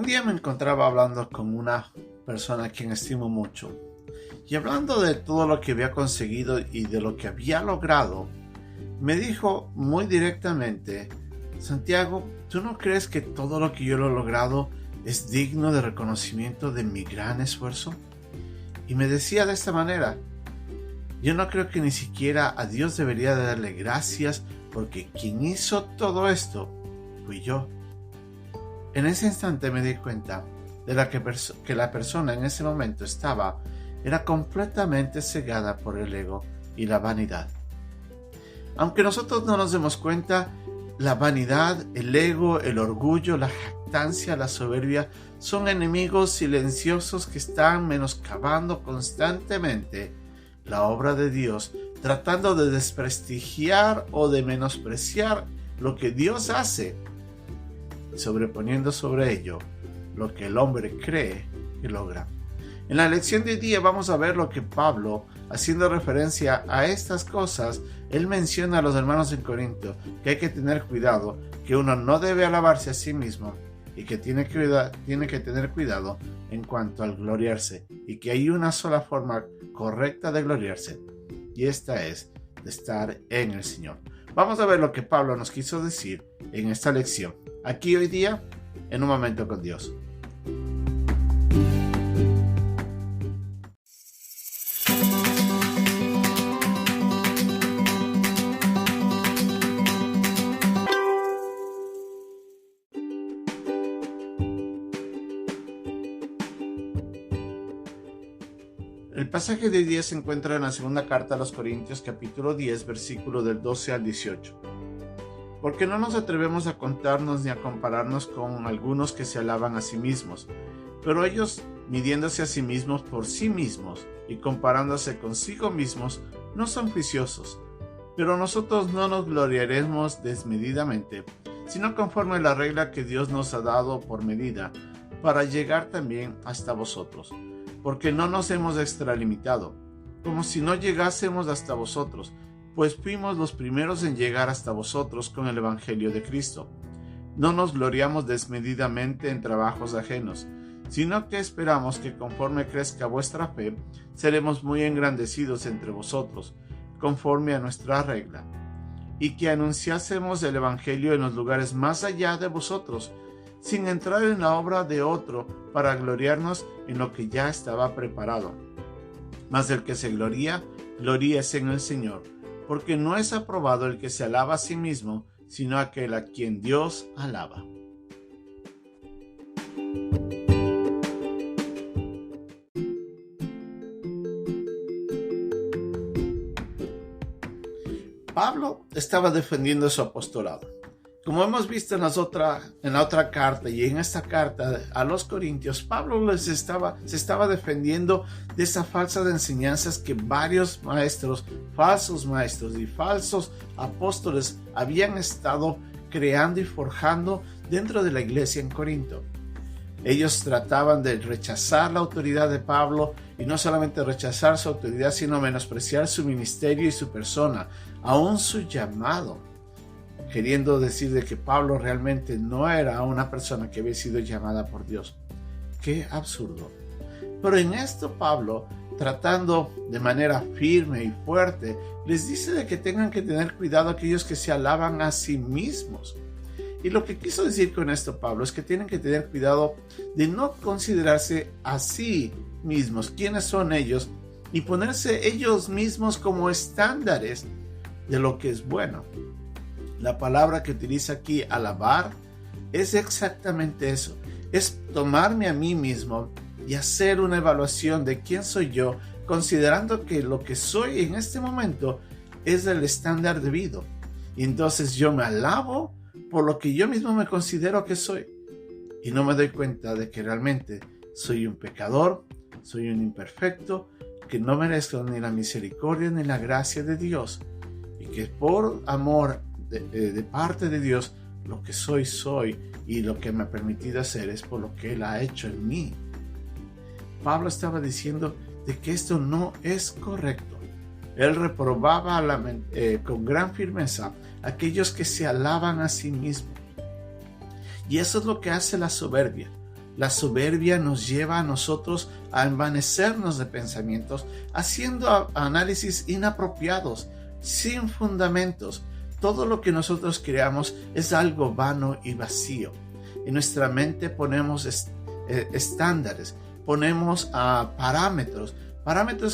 día me encontraba hablando con una persona a quien estimo mucho, y hablando de todo lo que había conseguido y de lo que había logrado, me dijo muy directamente: Santiago, ¿tú no crees que todo lo que yo he logrado es digno de reconocimiento de mi gran esfuerzo? Y me decía de esta manera: yo no creo que ni siquiera a Dios debería de darle gracias, porque quien hizo todo esto fui yo. En ese instante me di cuenta de que la persona en ese momento era completamente cegada por el ego y la vanidad. Aunque nosotros no nos demos cuenta, la vanidad, el ego, el orgullo, la jactancia, la soberbia son enemigos silenciosos que están menoscabando constantemente la obra de Dios, tratando de desprestigiar o de menospreciar lo que Dios hace, sobreponiendo sobre ello lo que el hombre cree que logra. En la lección de hoy día vamos a ver lo que Pablo, haciendo referencia a estas cosas, él menciona a los hermanos en Corinto que hay que tener cuidado, que uno no debe alabarse a sí mismo y que tiene que tener cuidado en cuanto al gloriarse, y que hay una sola forma correcta de gloriarse, y esta es de estar en el Señor. Vamos a ver lo que Pablo nos quiso decir en esta lección, aquí hoy día, en Un Momento con Dios. El pasaje de hoy día se encuentra en la segunda carta a los Corintios, capítulo 10, versículo del 12 al 18. Porque no nos atrevemos a contarnos ni a compararnos con algunos que se alaban a sí mismos, pero ellos, midiéndose a sí mismos por sí mismos y comparándose consigo mismos, no son juiciosos. Pero nosotros no nos gloriaremos desmedidamente, sino conforme a la regla que Dios nos ha dado por medida, para llegar también hasta vosotros. Porque no nos hemos extralimitado, como si no llegásemos hasta vosotros, pues fuimos los primeros en llegar hasta vosotros con el Evangelio de Cristo. No nos gloriamos desmedidamente en trabajos ajenos, sino que esperamos que conforme crezca vuestra fe, seremos muy engrandecidos entre vosotros, conforme a nuestra regla, y que anunciásemos el Evangelio en los lugares más allá de vosotros, sin entrar en la obra de otro para gloriarnos en lo que ya estaba preparado. Mas el que se gloría, gloríese en el Señor, porque no es aprobado el que se alaba a sí mismo, sino aquel a quien Dios alaba. Pablo estaba defendiendo su apostolado. Como hemos visto en la otra carta y en esta carta a los Corintios, Pablo se estaba defendiendo de esa falsa de enseñanzas que varios maestros, falsos maestros y falsos apóstoles habían estado creando y forjando dentro de la iglesia en Corinto. Ellos trataban de rechazar la autoridad de Pablo, y no solamente rechazar su autoridad, sino menospreciar su ministerio y su persona, aún su llamado, queriendo decir de que Pablo realmente no era una persona que había sido llamada por Dios. ¡Qué absurdo! Pero en esto Pablo, tratando de manera firme y fuerte, les dice de que tengan que tener cuidado aquellos que se alaban a sí mismos. Y lo que quiso decir con esto Pablo es que tienen que tener cuidado de no considerarse a sí mismos quiénes son ellos y ponerse ellos mismos como estándares de lo que es bueno. La palabra que utiliza aquí, alabar, es exactamente eso. Es tomarme a mí mismo y hacer una evaluación de quién soy yo, considerando que lo que soy en este momento es el estándar debido. Y entonces yo me alabo por lo que yo mismo me considero que soy. Y no me doy cuenta de que realmente soy un pecador, soy un imperfecto, que no merezco ni la misericordia ni la gracia de Dios. Y que por amor de parte de Dios, lo que soy, y lo que me ha permitido hacer es por lo que Él ha hecho en mí. Pablo estaba diciendo de que esto no es correcto. Él reprobaba con gran firmeza a aquellos que se alaban a sí mismos. Y eso es lo que hace la soberbia. La soberbia nos lleva a nosotros a envanecernos de pensamientos, haciendo análisis inapropiados, sin fundamentos. Todo lo que nosotros creamos es algo vano y vacío. En nuestra mente ponemos estándares, ponemos parámetros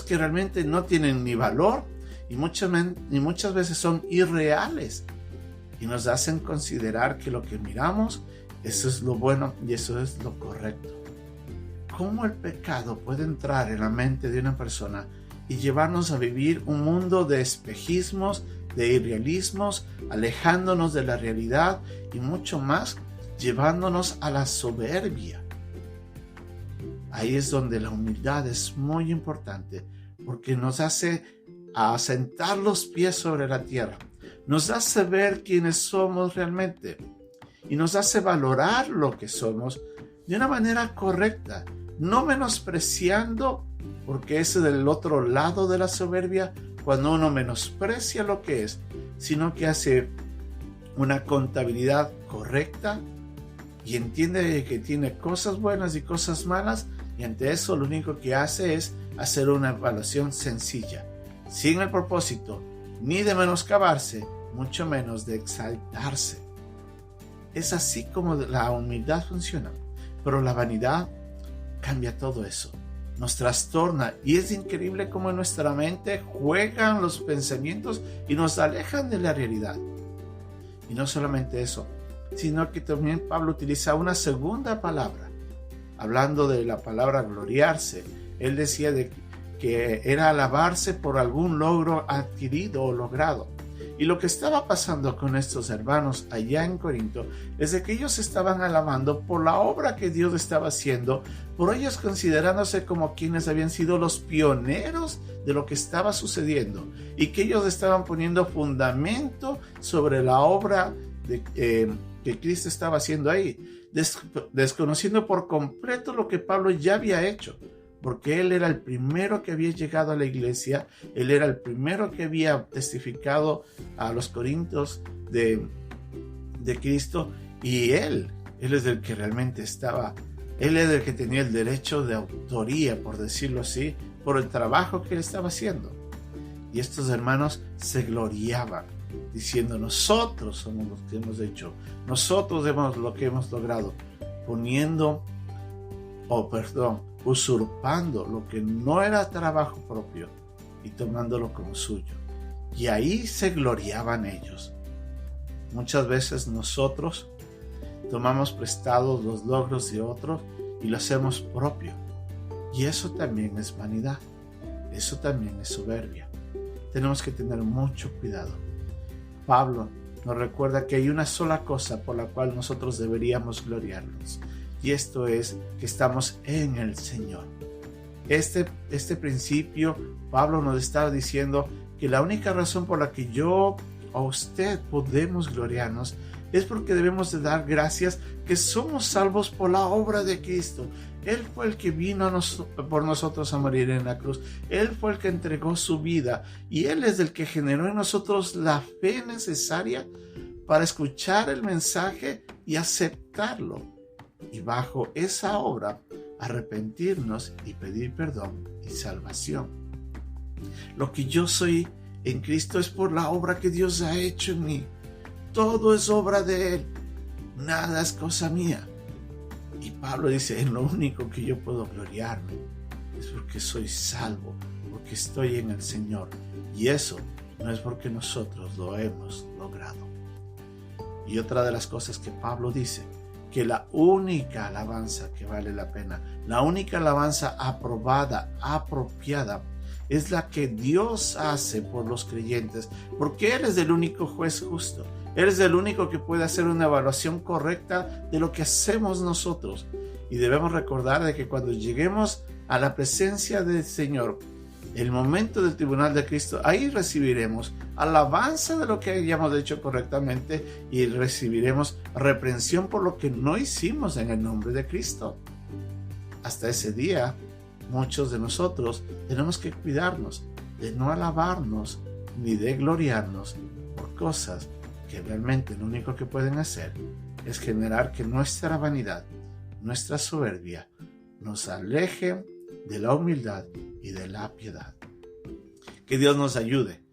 que realmente no tienen ni valor y muchas veces son irreales y nos hacen considerar que lo que miramos, eso es lo bueno y eso es lo correcto. ¿Cómo el pecado puede entrar en la mente de una persona y llevarnos a vivir un mundo de espejismos, de irrealismos, alejándonos de la realidad y mucho más, llevándonos a la soberbia? Ahí es donde la humildad es muy importante, porque nos hace asentar los pies sobre la tierra, nos hace ver quiénes somos realmente y nos hace valorar lo que somos de una manera correcta, no menospreciando, porque ese es del otro lado de la soberbia, cuando uno menosprecia lo que es, sino que hace una contabilidad correcta y entiende que tiene cosas buenas y cosas malas, y ante eso lo único que hace es hacer una evaluación sencilla, sin el propósito ni de menoscabarse, mucho menos de exaltarse. Es así como la humildad funciona, pero la vanidad cambia todo eso, nos trastorna, y es increíble cómo en nuestra mente juegan los pensamientos y nos alejan de la realidad. Y no solamente eso, sino que también Pablo utiliza una segunda palabra, hablando de la palabra gloriarse. Él decía que era alabarse por algún logro adquirido o logrado. Y lo que estaba pasando con estos hermanos allá en Corinto es de que ellos estaban alabando por la obra que Dios estaba haciendo, por ellos considerándose como quienes habían sido los pioneros de lo que estaba sucediendo y que ellos estaban poniendo fundamento sobre la obra que Cristo estaba haciendo ahí, desconociendo por completo lo que Pablo ya había hecho, porque él era el primero que había llegado a la iglesia, él era el primero que había testificado a los corintios de Cristo, y él es el que realmente él es el que tenía el derecho de autoría, por decirlo así, por el trabajo que él estaba haciendo. Y estos hermanos se gloriaban, diciendo: nosotros somos los que hemos hecho, nosotros hemos lo que hemos logrado, usurpando lo que no era trabajo propio y tomándolo como suyo. Y ahí se gloriaban ellos. Muchas veces nosotros tomamos prestados los logros de otros y lo hacemos propio. Y eso también es vanidad. Eso también es soberbia. Tenemos que tener mucho cuidado. Pablo nos recuerda que hay una sola cosa por la cual nosotros deberíamos gloriarnos, y esto es que estamos en el Señor. Este principio, Pablo nos está diciendo que la única razón por la que yo o usted podemos gloriarnos es porque debemos de dar gracias que somos salvos por la obra de Cristo. Él fue el que vino por nosotros a morir en la cruz. Él fue el que entregó su vida, y Él es el que generó en nosotros la fe necesaria para escuchar el mensaje y aceptarlo, y bajo esa obra arrepentirnos y pedir perdón y salvación. Lo que yo soy en Cristo es por la obra que Dios ha hecho en mí. Todo es obra de Él, nada es cosa mía. Y Pablo dice: en lo único que yo puedo gloriarme es porque soy salvo, porque estoy en el Señor, y eso no es porque nosotros lo hemos logrado. Y otra de las cosas que Pablo dice, que la única alabanza que vale la pena, la única alabanza aprobada, apropiada, es la que Dios hace por los creyentes, porque Él es el único juez justo. Él es el único que puede hacer una evaluación correcta de lo que hacemos nosotros. Y debemos recordar de que cuando lleguemos a la presencia del Señor, el momento del tribunal de Cristo, ahí recibiremos alabanza de lo que hayamos hecho correctamente, y recibiremos reprensión por lo que no hicimos en el nombre de Cristo. Hasta ese día, muchos de nosotros tenemos que cuidarnos de no alabarnos ni de gloriarnos por cosas que realmente lo único que pueden hacer es generar que nuestra vanidad nuestra soberbia nos aleje de la humildad y de la piedad. Que Dios nos ayude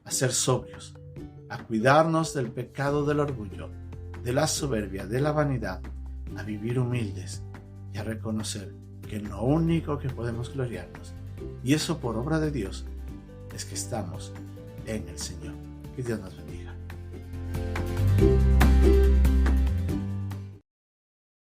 a ser sobrios, a cuidarnos del pecado del orgullo, de la soberbia, de la vanidad, a vivir humildes y a reconocer que lo único que podemos gloriarnos, y eso por obra de Dios, es que estamos en el Señor. Que Dios nos bendiga.